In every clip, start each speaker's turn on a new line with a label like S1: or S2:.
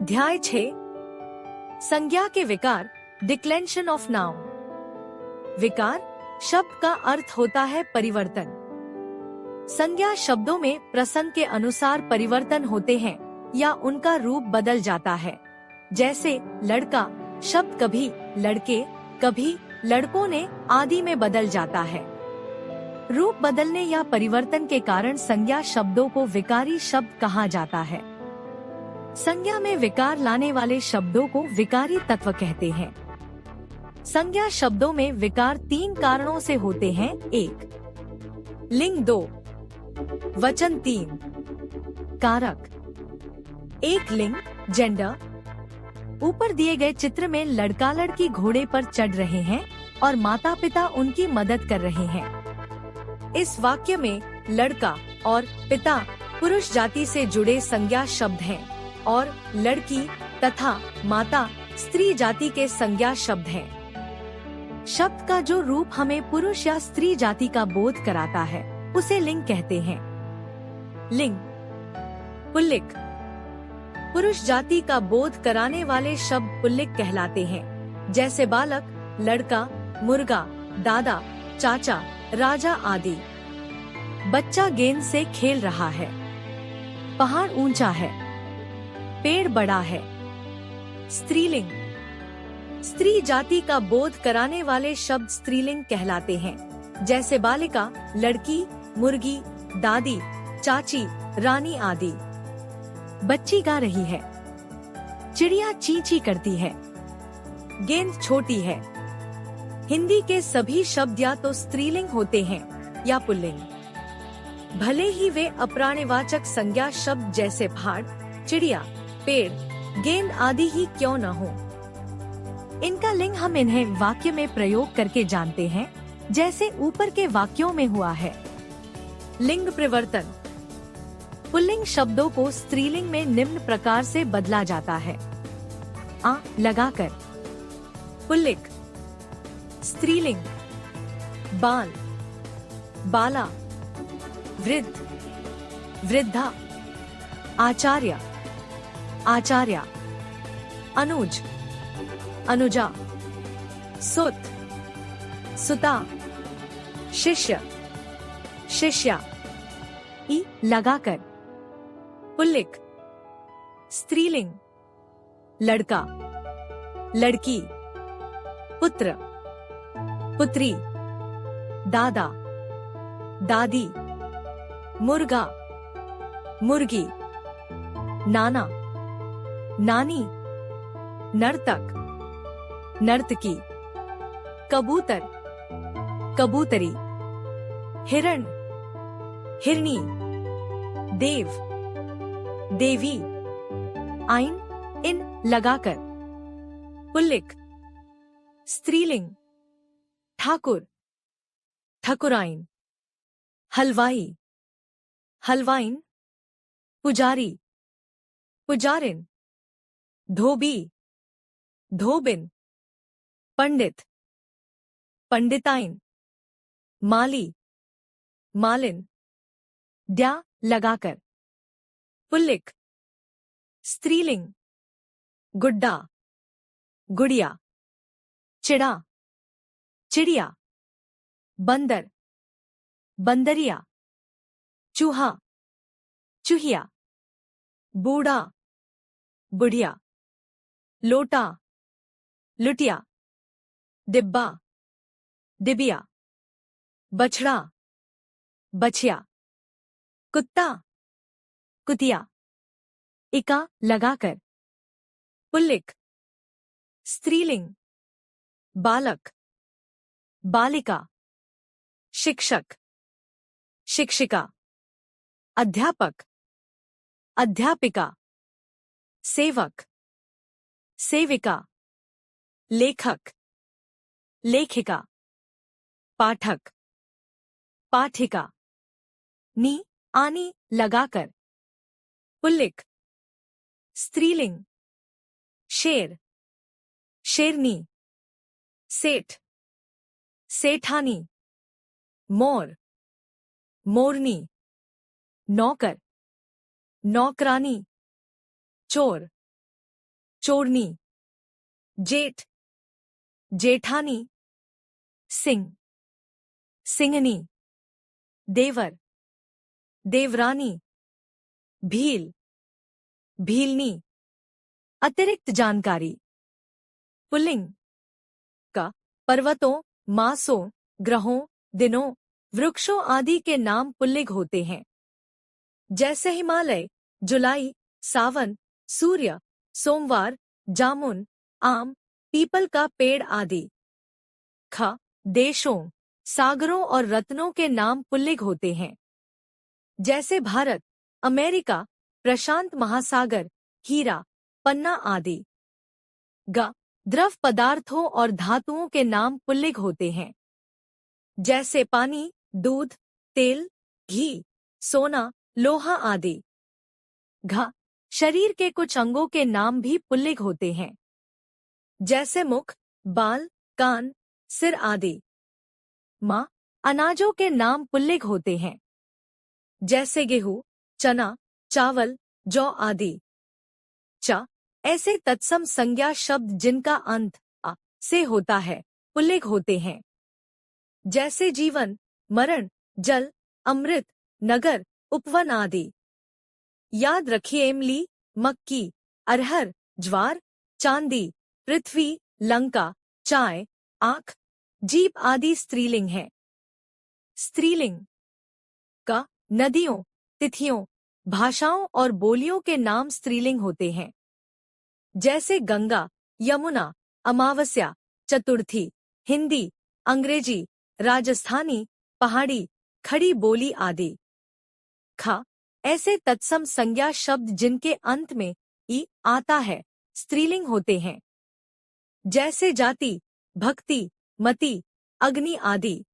S1: अध्याय 6 संज्ञा के विकार डिक्लेंशन ऑफ नाउन। विकार शब्द का अर्थ होता है परिवर्तन। संज्ञा शब्दों में प्रसंग के अनुसार परिवर्तन होते हैं या उनका रूप बदल जाता है। जैसे लड़का शब्द कभी लड़के, कभी लड़कों ने आदि में बदल जाता है। रूप बदलने या परिवर्तन के कारण संज्ञा शब्दों को विकारी शब्द कहा जाता है। संज्ञा में विकार लाने वाले शब्दों को विकारी तत्व कहते हैं। संज्ञा शब्दों में विकार 3 कारणों से होते हैं। 1 लिंग, 2 वचन, 3 कारक। 1 लिंग जेंडर। ऊपर दिए गए चित्र में लड़का लड़की घोड़े पर चढ़ रहे हैं और माता पिता उनकी मदद कर रहे हैं। इस वाक्य में लड़का और पिता पुरुष जाति से जुड़े संज्ञा शब्द हैं और लड़की तथा माता स्त्री जाति के संज्ञा शब्द हैं। शब्द का जो रूप हमें पुरुष या स्त्री जाति का बोध कराता है उसे लिंग कहते हैं। लिंग पुल्लिक। पुरुष जाति का बोध कराने वाले शब्द पुल्लिक कहलाते हैं। जैसे बालक, लड़का, मुर्गा, दादा, चाचा, राजा आदि। बच्चा गेंद से खेल रहा है। पहाड़ ऊंचा है। पेड़ बड़ा है। स्त्रीलिंग। स्त्री जाति का बोध कराने वाले शब्द स्त्रीलिंग कहलाते हैं। जैसे बालिका, लड़की, मुर्गी, दादी, चाची, रानी आदि। बच्ची गा रही है। चिड़िया ची ची करती है। गेंद छोटी है। हिंदी के सभी शब्द या तो स्त्रीलिंग होते हैं या पुल्लिंग। भले ही वे अप्राणिवाचक संज्ञा शब्द जैसे पहाड़, चिड़िया, पेड़, गेंद आदि ही क्यों न हो। इनका लिंग हम इन्हें वाक्य में प्रयोग करके जानते हैं, जैसे ऊपर के वाक्यों में हुआ है। लिंग परिवर्तन। पुल्लिंग शब्दों को स्त्रीलिंग में निम्न प्रकार से बदला जाता है। आ लगाकर पुल्लिक। स्त्रीलिंग बाल, बाला, वृद्ध, वृद्धा, आचार्य, आचार्या, अनुज, अनुजा, सुत, सुता, शिष्य, शिष्या। ई लगाकर पुल्लिक। स्त्रीलिंग लड़का, लड़की, पुत्र, पुत्री, दादा, दादी, मुर्गा, मुर्गी, नाना, नानी, नर्तक, नर्तकी, कबूतर, कबूतरी, हिरण, हिरनी, देव, देवी। आइन इन लगाकर पुल्लिक। स्त्रीलिंग ठाकुर, ठकुराइन, हलवाई, हलवाइन, पुजारी, पुजारिन, धोबी, धोबिन, पंडित, पंडिताइन, माली, मालिन। द्या लगाकर पुल्लिक। स्त्रीलिंग गुड्डा, गुड़िया, चिड़ा, चिड़िया, बंदर, बंदरिया, चूहा, चूहिया, बूढ़ा, बुढ़िया, लोटा, लुटिया, डिब्बा, डिबिया, बछड़ा, बछिया, कुत्ता, कुतिया। इका लगाकर पुल्लिक। स्त्रीलिंग बालक, बालिका, शिक्षक, शिक्षिका, अध्यापक, अध्यापिका, सेवक, सेविका, लेखक, लेखिका, पाठक, पाठिका। नी आनी लगाकर पुल्लिक। स्त्रीलिंग शेर, शेरनी, सेठ, सेठानी, मोर, मोरनी, नौकर, नौकरानी, चोर, चोरनी, जेठ, जेठानी, सिंह, सिंहनी, देवर, देवरानी, भील, भीलनी। अतिरिक्त जानकारी। पुल्लिंग का पर्वतों, मासों, ग्रहों, दिनों, वृक्षों आदि के नाम पुल्लिंग होते हैं, जैसे हिमालय, जुलाई, सावन, सूर्य, सोमवार, जामुन, आम, पीपल का पेड़ आदि। ख देशों, सागरों और रत्नों के नाम पुल्लिंग होते हैं, जैसे भारत, अमेरिका, प्रशांत महासागर, हीरा, पन्ना आदि। ग द्रव पदार्थों और धातुओं के नाम पुल्लिंग होते हैं, जैसे पानी, दूध, तेल, घी, सोना, लोहा आदि। घ शरीर के कुछ अंगों के नाम भी पुल्लिंग होते हैं, जैसे मुख, बाल, कान, सिर आदि। म अनाजों के नाम पुल्लिंग होते हैं, जैसे गेहूं, चना, चावल, जौ आदि। च ऐसे तत्सम संज्ञा शब्द जिनका अंत अ से होता है पुल्लिंग होते हैं, जैसे जीवन, मरण, जल, अमृत, नगर, उपवन आदि। याद रखिए इमली, मक्की, अरहर, ज्वार, चांदी, पृथ्वी, लंका, चाय, आंख, जीप आदि स्त्रीलिंग हैं। स्त्रीलिंग का नदियों, तिथियों, भाषाओं और बोलियों के नाम स्त्रीलिंग होते हैं, जैसे गंगा, यमुना, अमावस्या, चतुर्थी, हिंदी, अंग्रेजी, राजस्थानी, पहाड़ी, खड़ी बोली आदि। ख ऐसे तत्सम संज्ञा शब्द जिनके अंत में ई आता है स्त्रीलिंग होते हैं, जैसे जाति, भक्ति, मति, अग्नि आदि।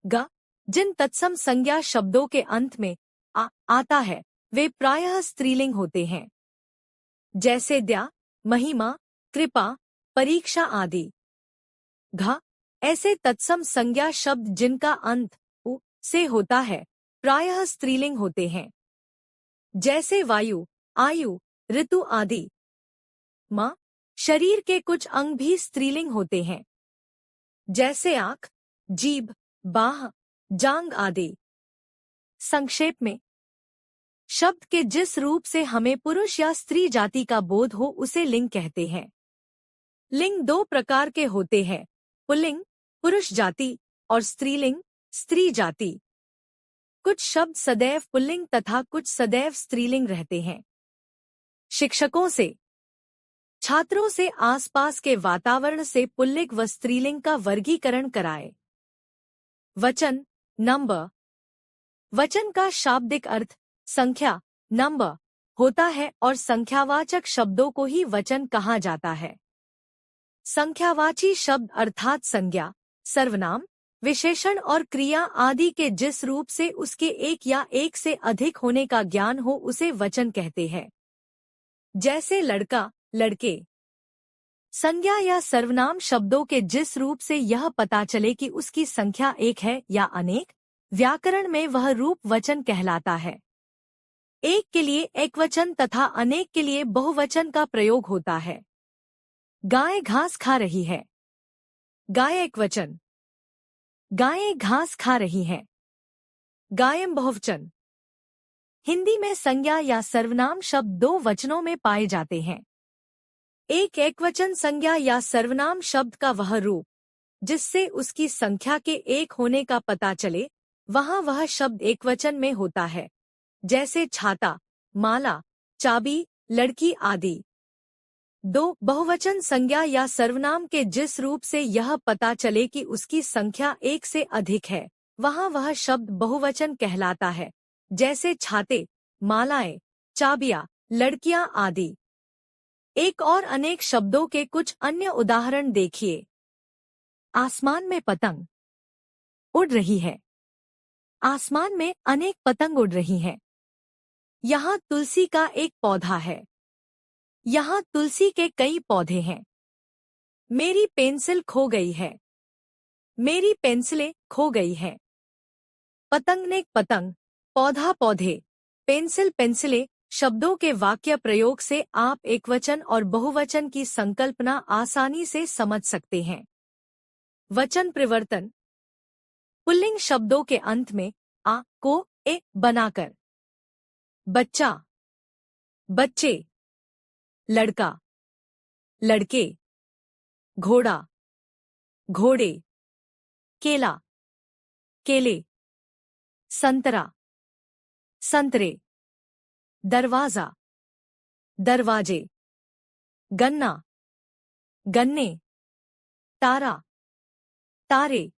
S1: ग जिन तत्सम संज्ञा शब्दों के अंत में आता है वे प्रायः स्त्रीलिंग होते हैं, जैसे दया, महिमा, कृपा, परीक्षा आदि। घ ऐसे तत्सम संज्ञा शब्द जिनका अंत उ से होता है प्रायः स्त्रीलिंग होते हैं, जैसे वायु, आयु, ऋतु आदि। म शरीर के कुछ अंग भी स्त्रीलिंग होते हैं, जैसे आंख, जीभ, बाह, जांग आदि। संक्षेप में, शब्द के जिस रूप से हमें पुरुष या स्त्री जाति का बोध हो उसे लिंग कहते हैं। लिंग दो प्रकार के होते हैं, पुल्लिंग, पुरुष जाति, और स्त्रीलिंग, स्त्री जाति। कुछ शब्द सदैव पुल्लिंग तथा कुछ सदैव स्त्रीलिंग रहते हैं। शिक्षकों से, छात्रों से आसपास के वातावरण से पुल्लिंग व स्त्रीलिंग का वर्गीकरण कराएं। वचन, नंबर। वचन का शाब्दिक अर्थ संख्या, नंबर होता है और संख्यावाचक शब्दों को ही वचन कहा जाता है। संख्यावाची शब्द अर्थात संज्ञा, सर्वनाम, विशेषण और क्रिया आदि के जिस रूप से उसके एक या एक से अधिक होने का ज्ञान हो उसे वचन कहते हैं, जैसे लड़का, लड़के। संज्ञा या सर्वनाम शब्दों के जिस रूप से यह पता चले कि उसकी संख्या एक है या अनेक, व्याकरण में वह रूप वचन कहलाता है। एक के लिए एकवचन तथा अनेक के लिए बहुवचन का प्रयोग होता है। गाय घास खा रही है, गाय एकवचन। गायें घास खा रही हैं, गायम बहुवचन। हिंदी में संज्ञा या सर्वनाम शब्द दो वचनों में पाए जाते हैं। एक एकवचन संज्ञा या सर्वनाम शब्द का वह रूप जिससे उसकी संख्या के एक होने का पता चले, वहाँ वह शब्द एकवचन में होता है, जैसे छाता, माला, चाबी, लड़की आदि। दो बहुवचन संज्ञा या सर्वनाम के जिस रूप से यह पता चले कि उसकी संख्या एक से अधिक है, वहाँ वह शब्द बहुवचन कहलाता है, जैसे छाते, मालाएं, चाबियां, लड़कियां आदि। एक और अनेक शब्दों के कुछ अन्य उदाहरण देखिए। आसमान में पतंग उड़ रही है, आसमान में अनेक पतंग उड़ रही हैं। यहाँ तुलसी का एक पौधा है, यहाँ तुलसी के कई पौधे हैं। मेरी पेंसिल खो गई है, मेरी पेंसिलें खो गई हैं। पतंग ने पतंग, पौधा पौधे, पेंसिल पेंसिलें, शब्दों के वाक्य प्रयोग से आप एकवचन और बहुवचन की संकल्पना आसानी से समझ सकते हैं। वचन परिवर्तन। पुल्लिंग शब्दों के अंत में आ को ए बनाकर बच्चा, बच्चे, लड़का, लड़के, घोड़ा, घोड़े, केला, केले, संतरा, संतरे, दरवाजा, दरवाजे, गन्ना, गन्ने, तारा, तारे,